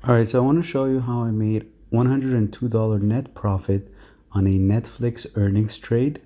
All right, so I want to show you how I made $102 net profit on a Netflix earnings trade,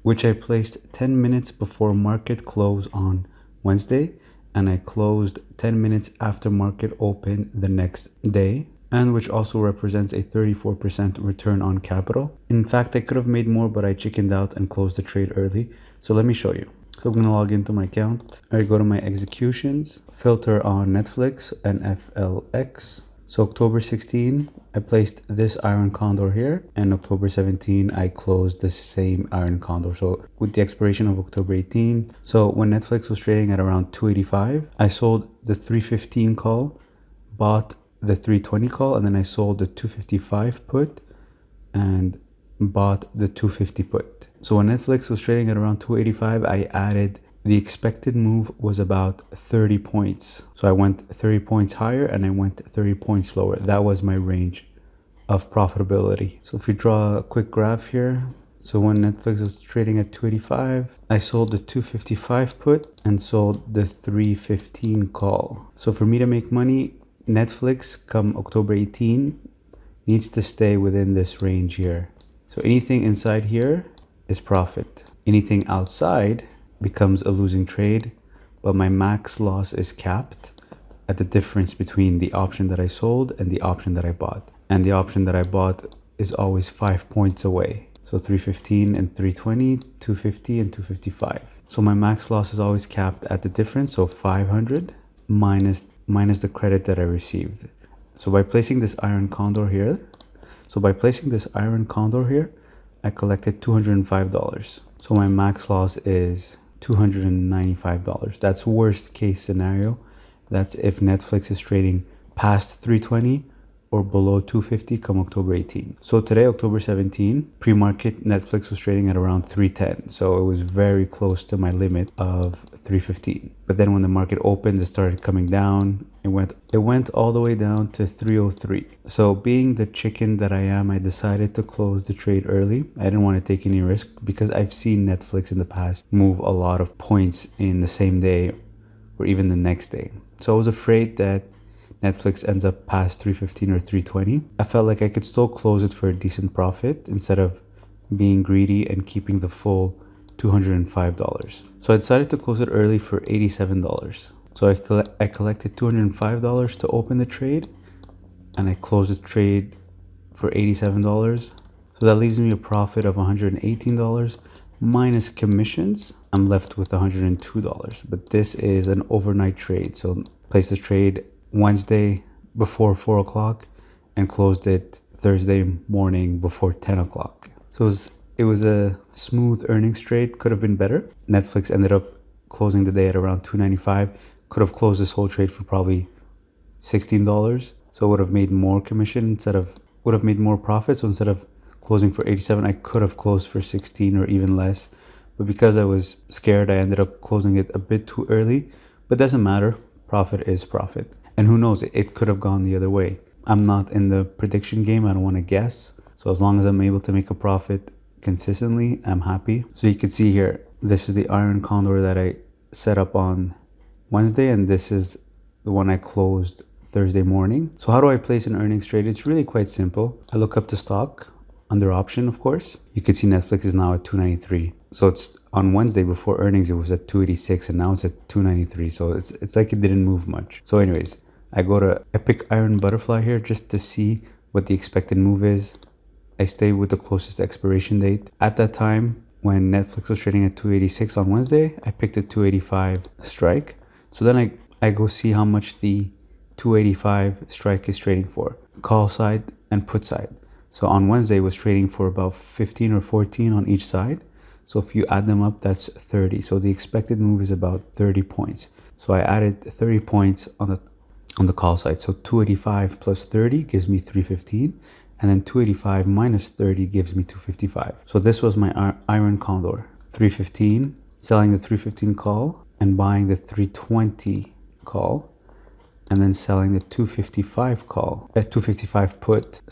which I placed 10 minutes before market close on Wednesday, and I closed 10 minutes after market open the next day, and which also represents a 34% return on capital. In fact, I could have made more, but I chickened out and closed the trade early. So let me show you. So I'm gonna log into my account. I go to my executions, filter on Netflix and FLX. So October 16, I placed this iron condor here, and October 17, I closed the same iron condor. So with the expiration of October 18, so when Netflix was trading at around 285, I sold the 315 call, bought the 320 call, and then I sold the 255 put and bought the 250 put. So when Netflix was trading at around 285, I added the expected move was about 30 points. So I went 30 points higher and I went 30 points lower. That was my range of profitability. So if we draw a quick graph here, so when Netflix was trading at 285, I sold the 255 put and sold the 315 call. So for me to make money, Netflix come October 18 needs to stay within this range here. So anything inside here is profit. Anything outside becomes a losing trade, but my max loss is capped at the difference between the option that I sold and the option that I bought. And the option that I bought is always 5 points away. So 315 and 320, 250 and 255. So my max loss is always capped at the difference, so 500 minus the credit that I received. So by placing this iron condor here, I collected $205. So my max loss is $295. That's worst case scenario. That's if Netflix is trading past 320 or below 250 come October 18. So today, October 17, pre-market Netflix was trading at around 310. So it was very close to my limit of 315. But then when the market opened, it started coming down. It went all the way down to 303. So being the chicken that I am, I decided to close the trade early. I didn't want to take any risk because I've seen Netflix in the past move a lot of points in the same day or even the next day. So I was afraid that Netflix ends up past 315 or 320. I felt like I could still close it for a decent profit instead of being greedy and keeping the full $205. So I decided to close it early for $87. So I collected $205 to open the trade, and I closed the trade for $87. So that leaves me a profit of $118 minus commissions. I'm left with $102, but this is an overnight trade. So place the trade Wednesday before 4 o'clock and closed it Thursday morning before 10 o'clock. So it was a smooth earnings trade. Could have been better. Netflix ended up closing the day at around $295. Could have closed this whole trade for probably $16. So would have made more commission would have made more profit. So instead of closing for 87, I could have closed for 16 or even less. But because I was scared, I ended up closing it a bit too early. But doesn't matter. Profit is profit. And who knows, it could have gone the other way. I'm not in the prediction game. I don't want to guess. So as long as I'm able to make a profit consistently, I'm happy. So you can see here, this is the iron condor that I set up on Wednesday, and this is the one I closed Thursday morning. So how do I place an earnings trade? It's really quite simple. I look up the stock under option, of course. You can see Netflix is now at 293. So it's on Wednesday before earnings, it was at 286 and now it's at 293. So it's like it didn't move much. So anyways, I pick iron butterfly here just to see what the expected move is. I stay with the closest expiration date. At that time, when Netflix was trading at 286 on Wednesday, I picked a 285 strike. So then I go see how much the 285 strike is trading for, call side and put side. So on Wednesday, it was trading for about 15 or 14 on each side. So if you add them up, that's 30. So the expected move is about 30 points. So I added 30 points on the call side. So 285 plus 30 gives me 315. And then 285 minus 30 gives me 255. So this was my iron condor. 315, selling the 315 call and buying the 320 call. And then selling the 255 call, 255 put,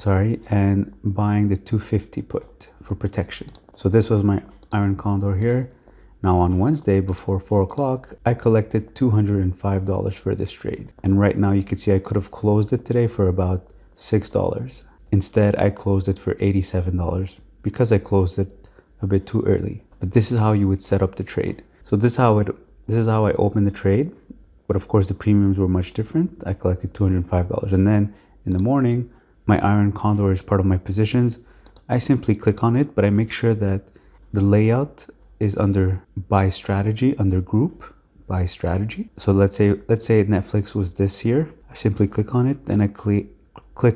and buying the 250 put for protection. So this was my iron condor here. Now on Wednesday before 4 o'clock, I collected $205 for this trade. And right now you can see I could have closed it today for about $6. Instead, I closed it for $87 because I closed it a bit too early. But this is how you would set up the trade. So this is how I opened the trade. But of course the premiums were much different. I collected $205. And then in the morning, my iron condor is part of my positions. I simply click on it, but I make sure that the layout is under buy strategy, under group buy strategy. So let's say Netflix was this here. I simply click on it, then I click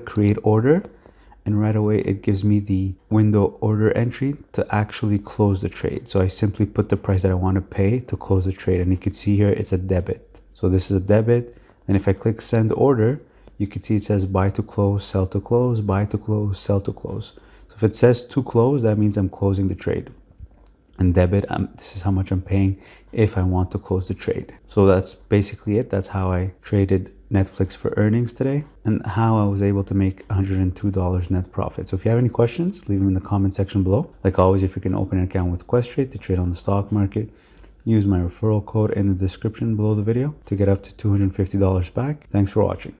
create order, and right away it gives me the window order entry to actually close the trade. So I simply put the price that I want to pay to close the trade, and you can see here it's a debit. So this is a debit, and if I click send order, you can see it says buy to close, sell to close, buy to close, sell to close. So if it says to close, that means I'm closing the trade. And debit, this is how much I'm paying if I want to close the trade. So that's basically it. That's how I traded Netflix for earnings today and how I was able to make $102 net profit. So if you have any questions, leave them in the comment section below. Like always, if you can open an account with QUESTRADE to trade on the stock market, use my referral code in the description below the video to get up to $250 back. Thanks for watching.